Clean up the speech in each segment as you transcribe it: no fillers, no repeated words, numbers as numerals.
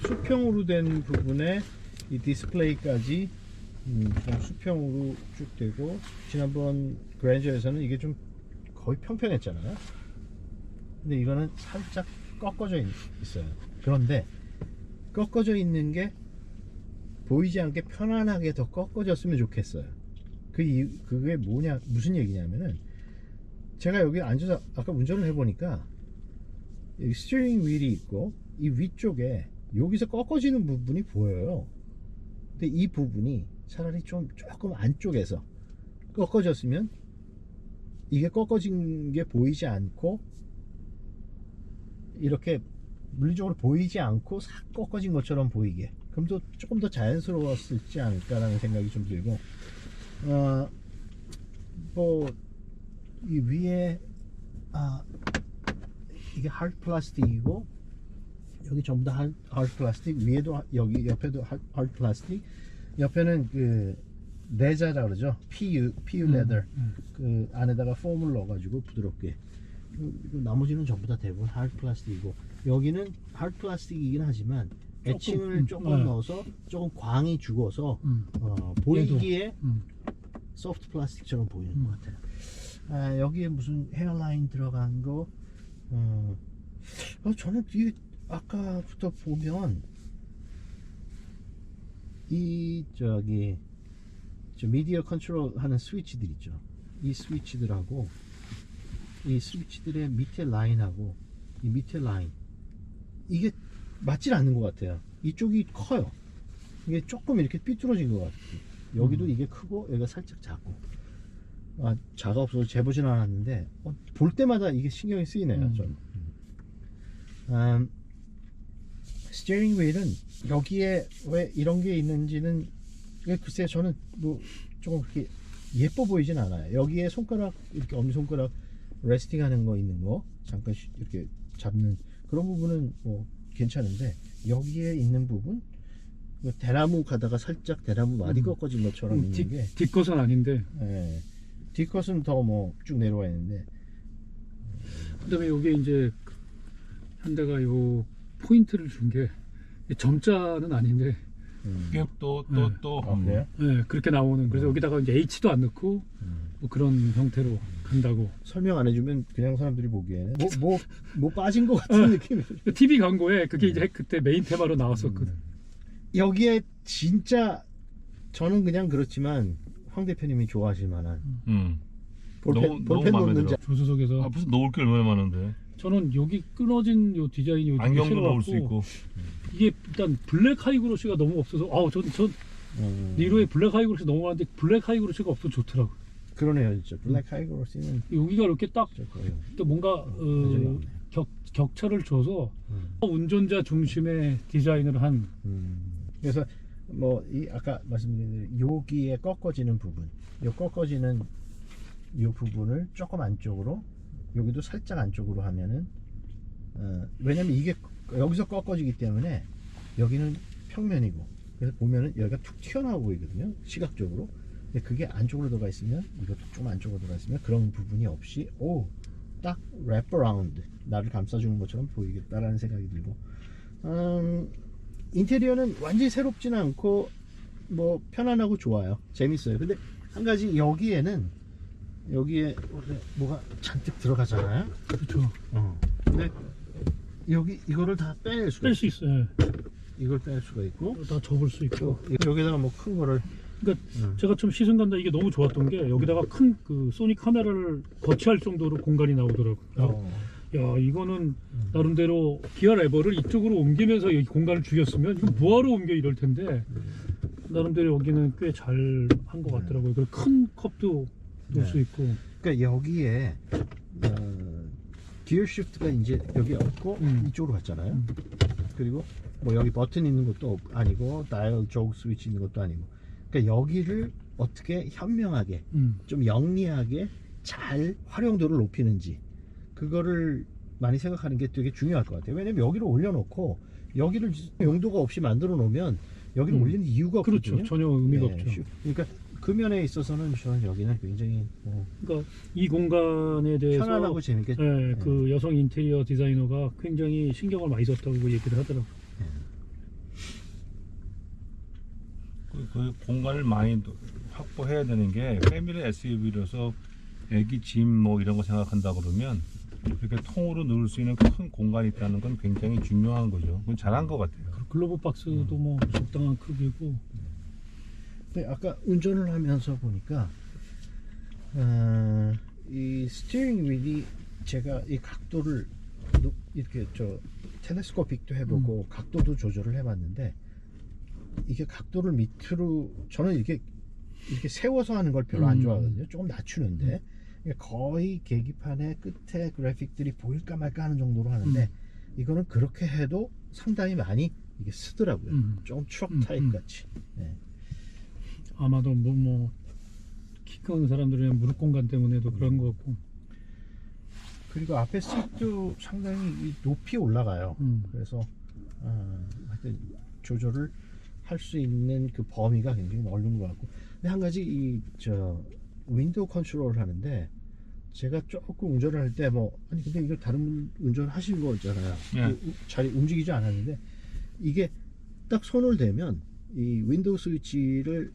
수평으로 된 부분에 이 디스플레이까지 좀 수평으로 쭉 되고, 지난번 그랜저에서는 이게 좀 거의 평평했잖아요. 근데 이거는 살짝 꺾어져 있어요. 그런데 꺾어져 있는 게 보이지 않게 편안하게 더 꺾어졌으면 좋겠어요. 그게 뭐냐, 무슨 얘기냐면은, 제가 여기 앉아서 아까 운전을 해보니까 여기 스티어링 휠이 있고 이 위쪽에 여기서 꺾어지는 부분이 보여요. 근데 이 부분이 차라리 조금 안쪽에서 꺾어졌으면, 이게 꺾어진 게 보이지 않고 이렇게 물리적으로 보이지 않고 싹 꺾어진 것처럼 보이게, 그럼 또 조금 더 자연스러웠을지 않을까라는 생각이 좀 들고, 뭐 이 위에 이게 하드 플라스틱이고, 여기 전부 다 하드 플라스틱, 위에도, 여기 옆에도 하드 플라스틱, 옆에는 그 레자라 그러죠. PU 레더. 그 안에다가 폼을 넣어가지고 부드럽게. 그리고 나머지는 전부 다 대부분 하드 플라스틱이고, 여기는 하드 플라스틱이긴 하지만 애칭을 조금 넣어서 조금 광이 죽어서 보이기에 소프트 플라스틱처럼 보이는 것 같아요. 여기에 무슨 헤어라인 들어간 거, 저는 이게 아까부터 보면 이 미디어 컨트롤 하는 스위치들 있죠. 이 스위치들하고 이 스위치들의 밑에 라인하고 이 밑에 라인, 이게 맞질 않는 것 같아요. 이쪽이 커요. 이게 조금 이렇게 삐뚤어진 것 같아요. 여기도 이게 크고 여기가 살짝 작고. 자가 없어서 재보진 않았는데 볼 때마다 이게 신경이 쓰이네요. 좀. 스티어링 휠은 여기에 왜 이런 게 있는지는 글쎄, 저는 뭐 조금 그렇게 예뻐 보이진 않아요. 여기에 손가락, 이렇게 엄지손가락 레스팅 하는 거 있는 거 잠깐 이렇게 잡는 그런 부분은 뭐 괜찮은데, 여기에 있는 부분, 대나무 가다가 살짝 대나무 마디 꺾어진 것처럼 있는 게 뒷것은 아닌데, 예, 뒷컷은 더 뭐 쭉 내려와 있는데, 그다음에 여기 이제 현대가 요 포인트를 준 게 점자는 아닌데, 이게 또 그래요? 네, 그렇게 나오는. 그래서 여기다가 이제 H도 안 넣고 뭐 그런 형태로 간다고. 설명 안 해주면 그냥 사람들이 보기에는 뭐 빠진 것 같은 느낌이. TV 광고에 그게 이제 그때 메인 테마로 나왔었거든. 여기에 진짜 저는 그냥 그렇지만 황 대표님이 좋아하실 만한 볼펜 너무 마음에 놓는 들어. 조수석에서 무슨 놓을 게 얼마나 많은데. 저는 여기 끊어진 요 디자인이 요 안경도 되게 넣을 수 싫어갖고, 있고. 이게 일단 블랙 하이그로시가 너무 없어서, 전 니로의 블랙 하이그로시 너무 많은데 블랙 하이그로시가 없어서 좋더라고. 그러네요, 진짜. 블랙 하이그로시는 여기가 이렇게 딱 거예요. 또 뭔가 격차를 줘서 운전자 중심의 디자인을 한. 그래서 뭐 이 아까 말씀드린 대로 여기에 꺾어지는 부분, 요 꺾어지는 요 부분을 조금 안쪽으로, 여기도 살짝 안쪽으로 하면은, 왜냐면 이게 여기서 꺾어지기 때문에 여기는 평면이고, 그래서 보면은 여기가 툭 튀어나와 보이거든요, 시각적으로. 근데 그게 안쪽으로 들어가 있으면, 이것도 좀 안쪽으로 들어가 있으면 그런 부분이 없이 딱 랩어라운드, 나를 감싸주는 것처럼 보이겠다라는 생각이 들고, 인테리어는 완전히 새롭지는 않고 뭐 편안하고 좋아요. 재밌어요. 근데 한 가지, 여기에 원래 뭐가 잔뜩 들어가잖아요. 그렇죠. 근데 여기 이거를 다 빼낼 수가 뺄 수 있어요. 이걸 뺄 수가 있고, 다 접을 수 있고. 여기다가 뭐 큰 거를, 그러니까 제가 좀 시선 간다 이게 너무 좋았던 게, 여기다가 큰 그 소니 카메라를 거치할 정도로 공간이 나오더라고요. 야, 이거는 나름대로 기아 레버를 이쪽으로 옮기면서 여기 공간을 죽였으면 이거 뭐하러 옮겨 이럴 텐데, 나름대로 여기는 꽤 잘 한 것 같더라고요. 그리고 큰 컵도 놓을 수 있고. 그러니까 여기에 기어 시프트가 이제 여기 없고 이쪽으로 갔잖아요. 그리고 뭐 여기 버튼 있는 것도 아니고, 다이얼 조그 스위치 있는 것도 아니고, 그러니까 여기를 어떻게 현명하게 좀 영리하게 잘 활용도를 높이는지, 그거를 많이 생각하는 게 되게 중요할 것 같아요. 왜냐면 여기를 올려놓고 여기를 용도가 없이 만들어 놓으면 여기를 올리는 이유가 없거든요. 그렇죠. 전혀 의미가 없죠. 그러니까 그 면에 있어서는 저는 여기는 굉장히 그러니까 이 공간에 대해서 편안하고 재밌게, 그 여성 인테리어 디자이너가 굉장히 신경을 많이 썼다고 얘기를 하더라고요. 그 공간을 많이 확보해야 되는 게 패밀리 SUV라서 애기 짐 뭐 이런 거 생각한다 그러면 이렇게 통으로 넣을 수 있는 큰 공간이 있다는 건 굉장히 중요한 거죠. 그건 잘한 것 같아요. 글로브 박스도 뭐 적당한 크기고. 근데 아까 운전을 하면서 보니까 이 스티어링 휠이 제가 이 각도를 이렇게 텔레스코픽도 해보고 각도도 조절을 해봤는데 이게 각도를 밑으로 저는 이렇게 세워서 하는 걸 별로 안 좋아하거든요. 조금 낮추는데 거의 계기판의 끝에 그래픽들이 보일까 말까 하는 정도로 하는데 이거는 그렇게 해도 상당히 많이 이게 쓰더라고요. 좀 트럭 타입 같이. 네. 아마도 키 큰 사람들의 무릎 공간 때문에도 그런 것 같고. 그리고 앞에 시트도 상당히 이 높이 올라가요. 그래서 하여튼 조절을 할 수 있는 그 범위가 굉장히 넓은 것 같고. 근데 한 가지 윈도우 컨트롤을 하는데 제가 조금 운전을 할 때 아니 근데 이거 다른 분 운전하신 거잖아요. 예. 잘 움직이지 않았는데 이게 딱 손을 대면 이 윈도우 스위치를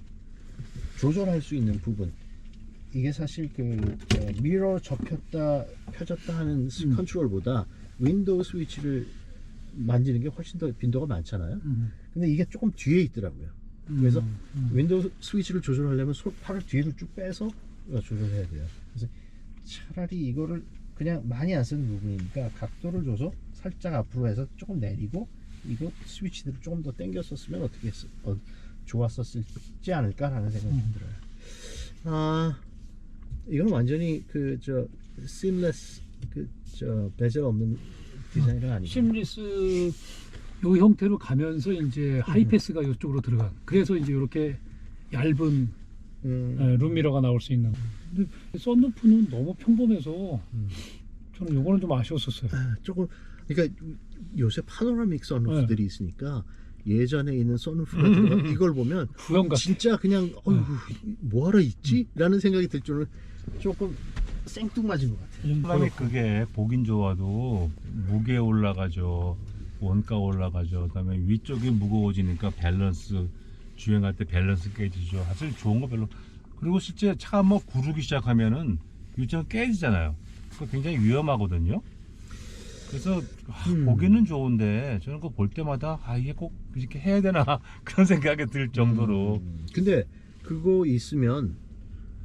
조절할 수 있는 부분 이게 사실 미러 접혔다 펴졌다 하는 컨트롤보다 윈도우 스위치를 만지는 게 훨씬 더 빈도가 많잖아요. 근데 이게 조금 뒤에 있더라고요. 그래서 윈도우 스위치를 조절하려면 팔을 뒤로 쭉 빼서 조절해야 돼요. 그래서 차라리 이거를 그냥 많이 안 쓰는 부분이니까 각도를 줘서 살짝 앞으로 해서 조금 내리고 이거 스위치들을 조금 더 당겼었으면 어떻게 좋았었지 않을까라는 생각이 들어요. 이건 완전히 seamless 베젤 없는 디자인은 아니고 심리스 요 형태로 가면서 이제 하이패스가 이쪽으로 들어간. 그래서 이제 이렇게 얇은 룸미러가 나올 수 있는. 근데 썬루프는 너무 평범해서 저는 요거는 좀 아쉬웠었어요. 조금 그러니까 요새 파노라믹 썬루프들이 있으니까 예전에 있는 썬루프가 이걸 보면 구형 같아. 진짜 그냥 뭐하러 있지? 라는 생각이 들 줄은 조금 생뚱맞은 것 같아요. 그다음에 그게 보긴 좋아도 무게 올라가죠. 원가 올라가죠. 그다음에 위쪽이 무거워지니까 밸런스 주행할 때 밸런스 깨지죠. 사실 좋은 거 별로. 그리고 실제 차가 한번 구르기 시작하면은 유체가 깨지잖아요. 그거 굉장히 위험하거든요. 그래서 보기는 좋은데 저는 그거 볼 때마다 이게 꼭 이렇게 해야 되나 그런 생각이 들 정도로. 근데 그거 있으면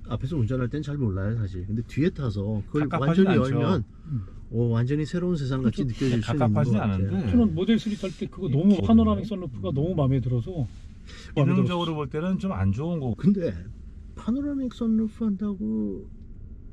앞에서 운전할 땐 잘 몰라요 사실. 근데 뒤에 타서 그걸 갑갑하진 완전히 않죠. 열면 완전히 새로운 세상 같이 느껴질 수 있는 것 갑갑하진 같아요. 않은데. 저는 모델 3 탈 때 그거 너무 파노라믹 썬루프가 너무 마음에 들어서. 기능적으로 볼 때는 좀 안 좋은 거고. 근데 파노라믹 선루프 한다고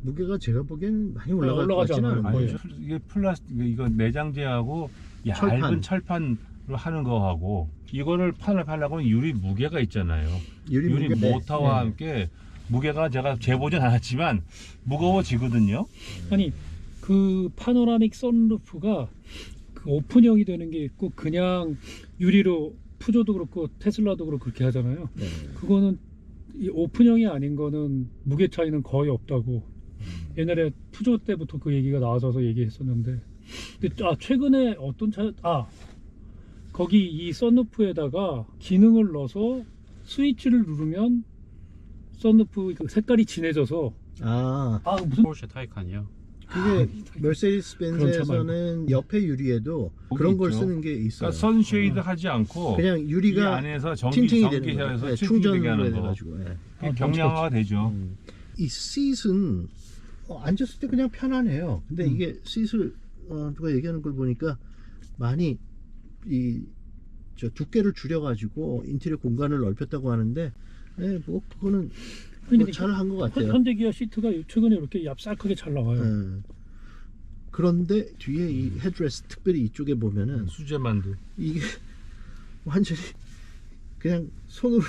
무게가 제가 보기엔 많이 올라갈 것 올라가지 같지는 않아요. 않아요. 거의. 이게 플라스틱 이거 내장재하고 얇은 철판으로 하는 거하고 이거를 판을 팔려고 하면 유리 무게가 있잖아요. 유리 무게? 모터와 네. 함께 무게가 제가 재보진 않았지만 무거워지거든요. 아니 그 파노라믹 썬루프가 그 오픈형이 되는 게 있고 그냥 유리로 푸조도 그렇고 테슬라도 그렇고 그렇게 하잖아요. 네. 그거는 이 오픈형이 아닌 거는 무게 차이는 거의 없다고 옛날에 푸조 때부터 그 얘기가 나와서 얘기했었는데 근데 최근에 어떤 거기 이 썬루프에다가 기능을 넣어서 스위치를 누르면 썬루프 그 색깔이 진해져서 무슨 포르쉐 타이칸이요. 그게 메르세디스 그런 차 벤츠에서는 옆에 유리에도 거기 그런 걸 있죠. 쓰는 게 있어요. 그러니까 선쉐이드 하지 않고 그냥 이 유리가 안에서 팅팅이 되는 거예요. 전기샷에서 네, 충전되게 충전을 하는 거. 해가지고. 네. 그게 경량화가 되죠. 이 씰은 앉았을 때 그냥 편안해요. 근데 이게 씰을 누가 얘기하는 걸 보니까 많이 두께를 줄여가지고 인테리어 공간을 넓혔다고 하는데, 그거는 잘한 것 같아요. 현대기아 시트가 최근에 이렇게 얍삭하게 잘 나와요. 그런데 뒤에 이 헤드레스 특별히 이쪽에 보면은 수제만두. 이게 완전히 그냥 손으로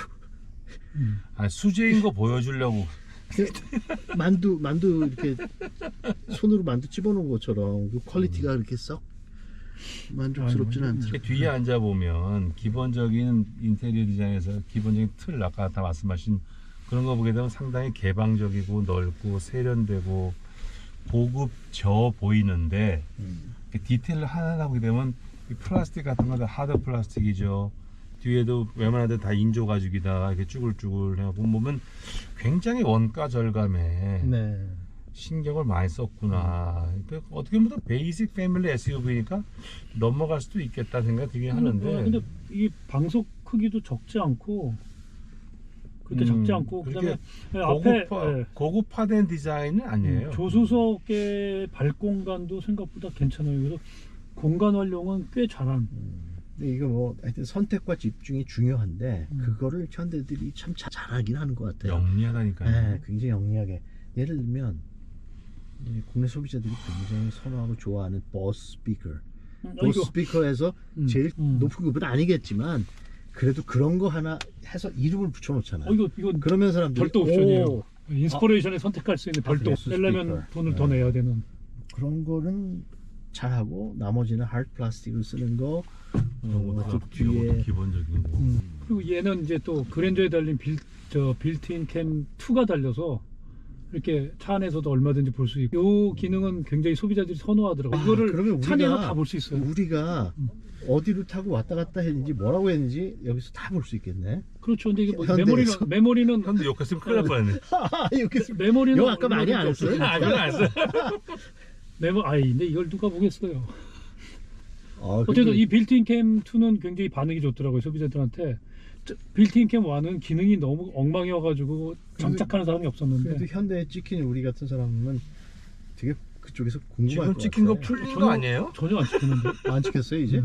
수제인 거 보여주려고. 만두 이렇게 손으로 만두 집어넣은 것처럼 그 퀄리티가 이렇게 썩 만족스럽지는 않더라고요. 뒤에 앉아 보면 기본적인 인테리어 디자인에서 기본적인 틀 아까 다 말씀하신 그런 거 보게 되면 상당히 개방적이고 넓고 세련되고 고급져 보이는데 디테일을 하나 보게 되면 이 플라스틱 같은 거 다 하드 플라스틱이죠. 뒤에도 웬만한 데다 인조 가죽이다 이렇게 쭈글쭈글 해갖고 보면 굉장히 원가 절감에 네. 신경을 많이 썼구나. 그러니까 어떻게 보면 베이직 패밀리 SUV니까 넘어갈 수도 있겠다 생각 들긴 하는데. 근데 이 방석 크기도 적지 않고 그렇게 적지 않고 그다음에 앞에 고급화된 디자인은 아니에요. 조수석의 발 공간도 생각보다 괜찮아요. 그래서 공간 활용은 꽤 잘한. 근데 이거 뭐 하여튼 선택과 집중이 중요한데 그거를 현대들이 참 잘하긴 하는 것 같아요. 영리하다니까요. 네, 굉장히 영리하게. 예를 들면 이제 국내 소비자들이 굉장히 선호하고 좋아하는 보스 스피커. 보스 스피커에서 제일 높은 급은 아니겠지만 그래도 그런 거 하나 해서 이름을 붙여놓잖아요. 이거 그러면 사람들이 별도 옵션이에요. 인스퍼레이션에 선택할 수 있는 별도. 그래요? 쓰려면 스피커. 돈을 더 내야 되는. 그런 거는 잘하고 나머지는 하드 플라스틱을 쓰는 거, 또 뒤에 기본적인 거. 그리고 얘는 이제 또 그랜저에 달린 빌트인 캠 2가 달려서 이렇게 차 안에서도 얼마든지 볼 수 있고, 요 기능은 굉장히 소비자들이 선호하더라고요. 이거를 그러면 차 안에서 다 볼 수 있어요. 우리가 어디로 타고 왔다 갔다 했는지 뭐라고 했는지 여기서 다 볼 수 있겠네. 그렇죠. 근데 이게 뭐 현대에서. 메모리는 근데 욕했으면 큰일 날 뻔했네. 이렇게 메모리는 이거 아까 많이 안 했어요? 아, 그건 안 했어요. 근데 이걸 누가 보겠어요. 근데 어쨌든 이 빌트인 캠 2는 굉장히 반응이 좋더라고요, 소비자들한테. 빌트인 캠 1은 기능이 너무 엉망이어가지고 장착하는 사람이 없었는데. 그래도 현대에 찍힌 우리 같은 사람은 되게 그쪽에서 궁금할 지금 것 찍힌 거 같아. 풀린 거 아니에요? 전혀 안 찍히는데. 안 찍혔어요 이제?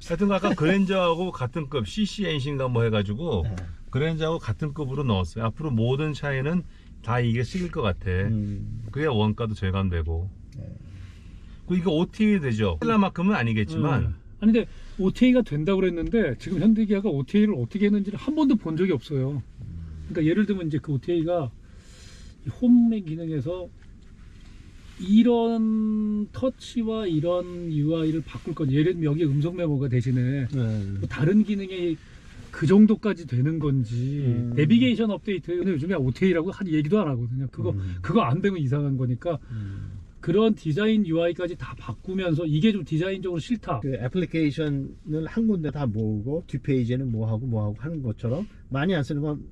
하여튼 아까 그랜저하고 같은 급 CC 엔진인가 뭐 해가지고 네. 그랜저하고 같은 급으로 넣었어요. 앞으로 모든 차에는 다 이게 쓰일 것 같아. 그래야 원가도 절감되고. 그리고 이거 OTA 되죠. 테슬라만큼은 아니겠지만 아니 근데 OTA가 된다고 그랬는데 지금 현대기아가 OTA를 어떻게 했는지를 한 번도 본 적이 없어요. 그러니까 예를 들면 이제 그 OTA가 홈의 기능에서 이런 터치와 이런 UI를 바꿀 건, 예를 들면 여기 음성 메모가 대신에 뭐 다른 기능이 그 정도까지 되는 건지, 내비게이션 업데이트, 근데 요즘에 OTA라고 한 얘기도 안 하거든요. 그거 안 되면 이상한 거니까. 그런 디자인 UI까지 다 바꾸면서 이게 좀 디자인적으로 싫다. 그 애플리케이션을 한 군데 다 모으고 뒷페이지에는 뭐하고 하는 것처럼 많이 안 쓰는 건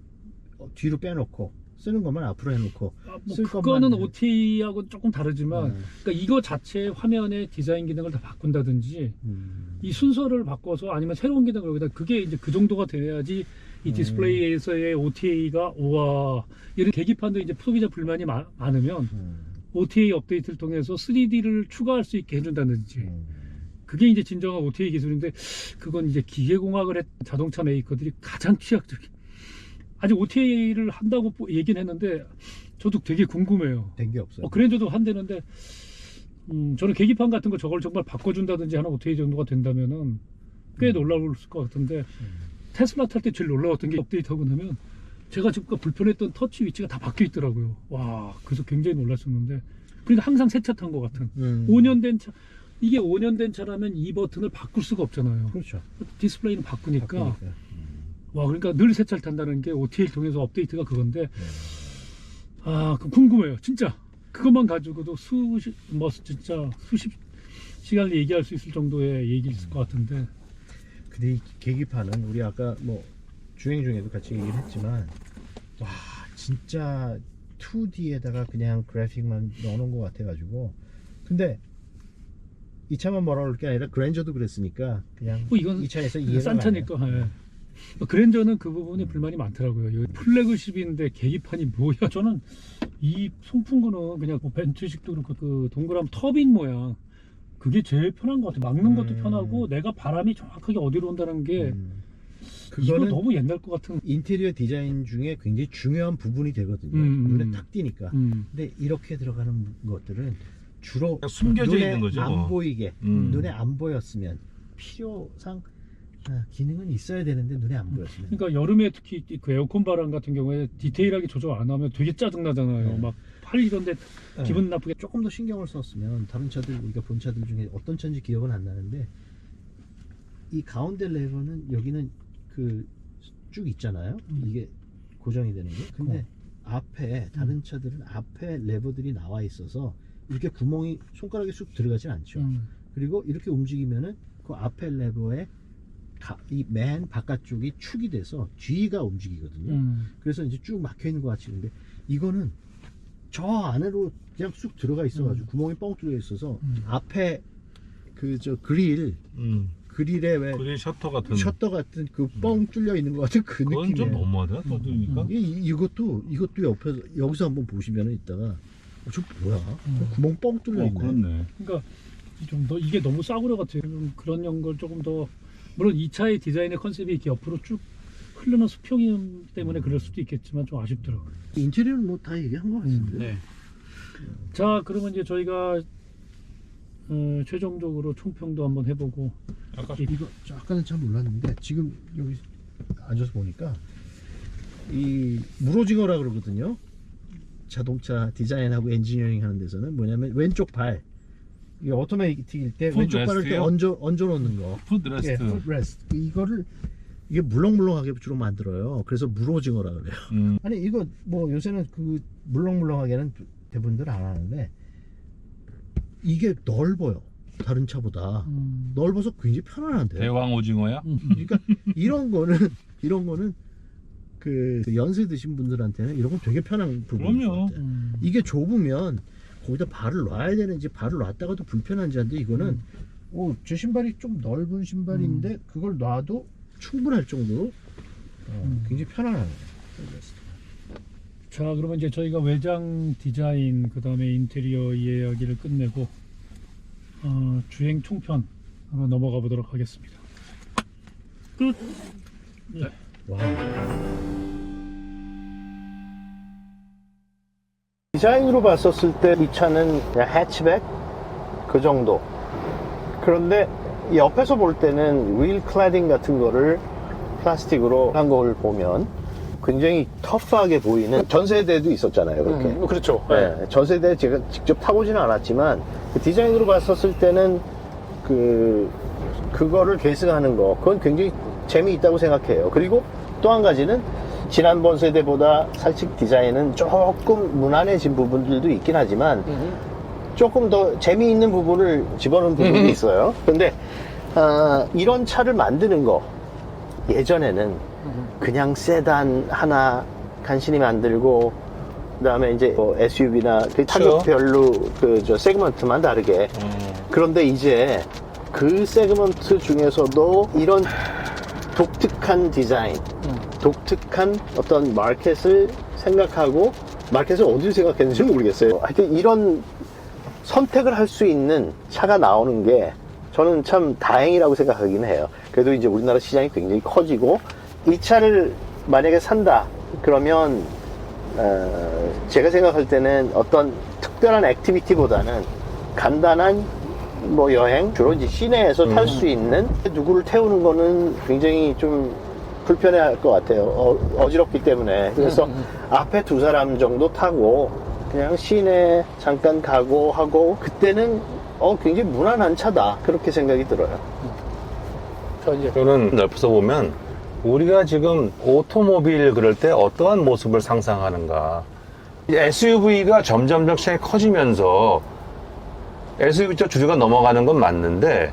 뒤로 빼놓고 쓰는 것만 앞으로 해놓고 쓸 그거는 것만 OTA하고 조금 다르지만 그러니까 이거 자체 화면의 디자인 기능을 다 바꾼다든지 이 순서를 바꿔서 아니면 새로운 기능을 여기다, 그게 이제 그 정도가 돼야지 이 디스플레이에서의 OTA가 우와, 이런 계기판도 이제 소비자 불만이 많으면 OTA 업데이트를 통해서 3D를 추가할 수 있게 해준다든지, 그게 이제 진정한 OTA 기술인데, 그건 이제 기계공학을 했 자동차 메이커들이 가장 취약적인. 아직 OTA를 한다고 얘기는 했는데 저도 되게 궁금해요. 된 게 없어요. 그랜저도 한대는데 저는 계기판 같은 거 저걸 정말 바꿔준다든지 하는 OTA 정도가 된다면은 꽤 놀라울 것 같은데, 테슬라 탈 때 제일 놀라웠던 게 업데이트하고 나면 제가 지금까지 불편했던 터치 위치가 다 바뀌어 있더라고요. 와, 그래서 굉장히 놀랐었는데, 그러니까 항상 새 차 탄 것 같은. 5년 된 차, 이게 5년 된 차라면 이 버튼을 바꿀 수가 없잖아요. 그렇죠. 디스플레이는 바꾸니까. 와, 그러니까 늘 새 차를 탄다는 게 OTA를 통해서 업데이트가 그건데, 그럼 궁금해요, 진짜. 그것만 가지고도 진짜 수십 시간을 얘기할 수 있을 정도의 얘기일 것 같은데. 근데 이 계기판은 우리 아까 뭐 주행 중에도 같이 얘기를 했지만, 와 진짜 2D에다가 그냥 그래픽만 넣어놓은 것 같아가지고. 근데 이 차만 뭐라 그럴 게 아니라 그랜저도 그랬으니까 그냥 이건 이 차에서 이해가 싼 차니까. 그랜저는 그 부분에 불만이 많더라고요. 플래그십인데 계기판이 뭐야. 저는 이 송풍구는 그냥 뭐 벤츠식도 그렇고 그 동그란 터빈 모양, 그게 제일 편한 것 같아요. 막는 것도 편하고 내가 바람이 정확하게 어디로 온다는 게 이거 그거는 너무 옛날 것 같은. 인테리어 디자인 중에 굉장히 중요한 부분이 되거든요. 눈에 탁 띄니까. 근데 이렇게 들어가는 것들은 주로 숨겨져 눈에 있는 거죠. 안 보이게, 눈에 안 보였으면, 필요상 기능은 있어야 되는데 눈에 안 보였으면. 그러니까 여름에 특히 그 에어컨 바람 같은 경우에 디테일하게 조절 안 하면 되게 짜증 나잖아요. 막 팔 이런데 기분 나쁘게. 조금 더 신경을 썼으면 다른 차들, 우리가 본 차들 중에 어떤 차인지 기억은 안 나는데, 이 가운데 레버는 여기는 그 쭉 있잖아요. 이게 고정이 되는 게. 근데 앞에 다른 차들은 앞에 레버들이 나와 있어서 이렇게 구멍이 손가락에 쑥 들어가진 않죠. 그리고 이렇게 움직이면은 그 앞에 레버에 이 맨 바깥쪽이 축이 돼서 뒤가 움직이거든요. 그래서 이제 쭉 막혀 있는 것 같이 있는데 이거는 저 안으로 그냥 쑥 들어가 있어가지고 구멍이 뻥 뚫려 있어서 앞에 그 저 그릴에 왜 그린 셔터 같은. 셔터 같은 그 뻥 뚫려 있는 것 같은 그 그건 좀 느낌이에요. 너무하다. 떠들니까. 이것도 옆에서 여기서 한번 보시면은 이따가 저 뭐야? 구멍 뻥 뚫려 있네. 그렇네. 그러니까 좀 더 이게 너무 싸구려 같아요. 그런 걸 조금 더 물론 이 차의 디자인의 컨셉이 이렇게 옆으로 쭉 흐르는 수평임 때문에 그럴 수도 있겠지만 좀 아쉽더라고요. 인테리어는 뭐 다 얘기한 것 같은데. 네. 자, 그러면 이제 저희가 최종적으로 총평도 한번 해보고. 아까 이거 아까는 잘 몰랐는데 지금 여기 앉아서 보니까 이 무로징어라 그러거든요. 자동차 디자인하고 엔지니어링 하는 데서는 뭐냐면 왼쪽 발, 이 오토매틱일 때 왼쪽 발을 이렇게 얹어 놓는 거. 푸드레스트. 예, 푸드레스트. 이거를 이게 물렁물렁하게 주로 만들어요. 그래서 무로징어라 그래요. 아니 이거 뭐 요새는 그 물렁물렁하게는 대부분들 안 하는데 이게 넓어요. 다른 차보다 넓어서 굉장히 편안한데요. 대왕 오징어야? 그러니까 이런 거는 그 연세 드신 분들한테는 이런 건 되게 편한 부분인 것 그럼요. 같아요. 이게 좁으면 거기다 발을 놔야 되는지 발을 놨다가도 불편한지 한데 이거는 제 신발이 좀 넓은 신발인데 그걸 놔도 충분할 정도로 굉장히 편안하네요. 자, 그러면 이제 저희가 외장 디자인, 그 다음에 인테리어 이야기를 끝내고 주행 총편으로 넘어가 보도록 하겠습니다. 끝. 네. 와. 디자인으로 봤었을 때 이 차는 그냥 해치백 그 정도. 그런데 옆에서 볼 때는 휠 클래딩 같은 거를 플라스틱으로 한 걸 보면 굉장히 터프하게 보이는 전세대도 있었잖아요. 그렇게. 그렇죠. 네, 전세대 제가 직접 타보지는 않았지만 그 디자인으로 봤었을 때는 그거를 계승하는 거 그건 굉장히 재미있다고 생각해요. 그리고 또 한 가지는 지난번 세대보다 살짝 디자인은 조금 무난해진 부분들도 있긴 하지만 조금 더 재미있는 부분을 집어넣은 부분이 있어요. 근데 이런 차를 만드는 거 예전에는 그냥 세단 하나 간신히 만들고 그다음에 이제 뭐 SUV나 그 타격별로 그 세그먼트만 다르게 그런데 이제 그 세그먼트 중에서도 이런 독특한 디자인 독특한 어떤 마켓을 생각하고 마켓을 어디로 생각했는지 모르겠어요. 하여튼 이런 선택을 할 수 있는 차가 나오는 게 저는 참 다행이라고 생각하긴 해요. 그래도 이제 우리나라 시장이 굉장히 커지고 이 차를 만약에 산다 그러면 제가 생각할 때는 어떤 특별한 액티비티보다는 간단한 뭐 여행 주로 이제 시내에서 탈 수 있는 누구를 태우는 거는 굉장히 좀 불편해할 것 같아요. 어지럽기 때문에. 그래서 앞에 두 사람 정도 타고 그냥 시내 잠깐 가고 하고 그때는 굉장히 무난한 차다 그렇게 생각이 들어요. 저는 옆에서 보면 우리가 지금 오토모빌 그럴 때 어떠한 모습을 상상하는가. SUV가 점점 시장이 커지면서 SUV 쪽 주류가 넘어가는 건 맞는데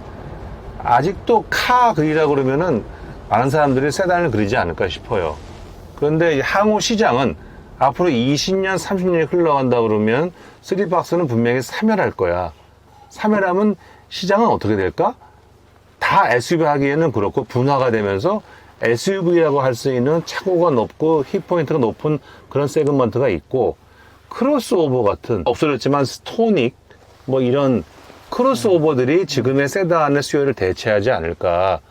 아직도 카 그리라고 그러면은 많은 사람들이 세단을 그리지 않을까 싶어요. 그런데 향후 시장은 앞으로 20년, 30년이 흘러간다 그러면 3박스는 분명히 사멸할 거야. 사멸하면 시장은 어떻게 될까? 다 SUV 하기에는 그렇고 분화가 되면서 SUV라고 할 수 있는 차고가 높고 힙포인트가 높은 그런 세그먼트가 있고 크로스오버 같은 없어졌지만 스토닉 뭐 이런 크로스오버들이 지금의 세단의 수요를 대체하지 않을까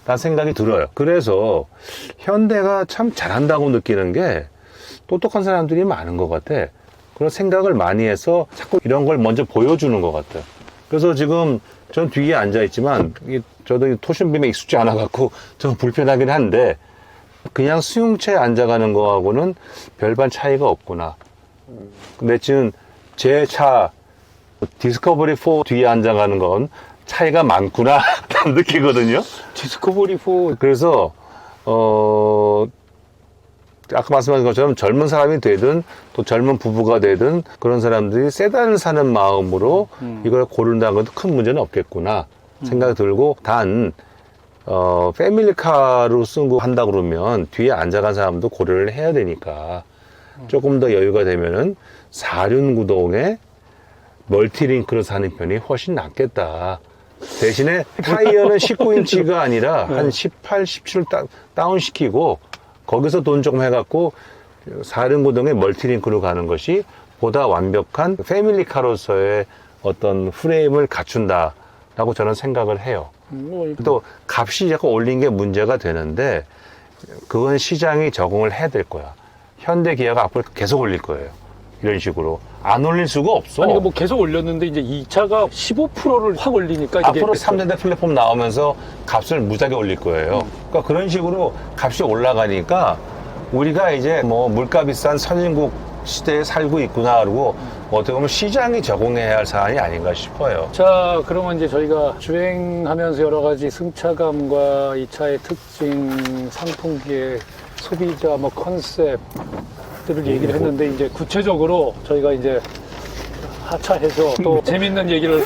라는 생각이 들어요. 그래서 현대가 참 잘한다고 느끼는 게 똑똑한 사람들이 많은 것 같아. 그런 생각을 많이 해서 자꾸 이런 걸 먼저 보여주는 것 같아요. 그래서 지금 전 뒤에 앉아있지만 저도 토신빔에 익숙지 않아갖고 좀 불편하긴 한데 그냥 수용체에 앉아가는 거하고는 별반 차이가 없구나. 근데 지금 제 차 디스커버리 4 뒤에 앉아가는 건 차이가 많구나 느끼거든요. 디스커버리 4. 그래서 아까 말씀하신 것처럼 젊은 사람이 되든 또 젊은 부부가 되든 그런 사람들이 세단을 사는 마음으로 이걸 고른다는 것도 큰 문제는 없겠구나 생각이 들고 단 패밀리카로 쓰고 한다 그러면 뒤에 앉아간 사람도 고려를 해야 되니까 조금 더 여유가 되면은 4륜구동에 멀티링크로 사는 편이 훨씬 낫겠다. 대신에 타이어는 19인치가 아니라 한 18, 17 다운시키고 거기서 돈 조금 해갖고 4륜구동에 멀티링크로 가는 것이 보다 완벽한 패밀리카로서의 어떤 프레임을 갖춘다라고 저는 생각을 해요. 또 값이 자꾸 올린 게 문제가 되는데 그건 시장이 적응을 해야 될 거야. 현대 기아가 앞으로 계속 올릴 거예요. 이런 식으로 안 올릴 수가 없어. 아니, 뭐 계속 올렸는데 이제 이 차가 15%를 확 올리니까 이게 앞으로 3세대 플랫폼 나오면서 값을 무지하게 올릴 거예요. 그러니까 그런 식으로 값이 올라가니까 우리가 이제 뭐 물가 비싼 선진국 시대에 살고 있구나 그러고 어떻게 보면 시장이 적응해야 할 사안이 아닌가 싶어요. 자, 그러면 이제 저희가 주행하면서 여러 가지 승차감과 이 차의 특징, 상품기의 소비자 뭐 컨셉들을 얘기를 했는데 이제 구체적으로 저희가 이제 하차해서 또 재밌는 얘기를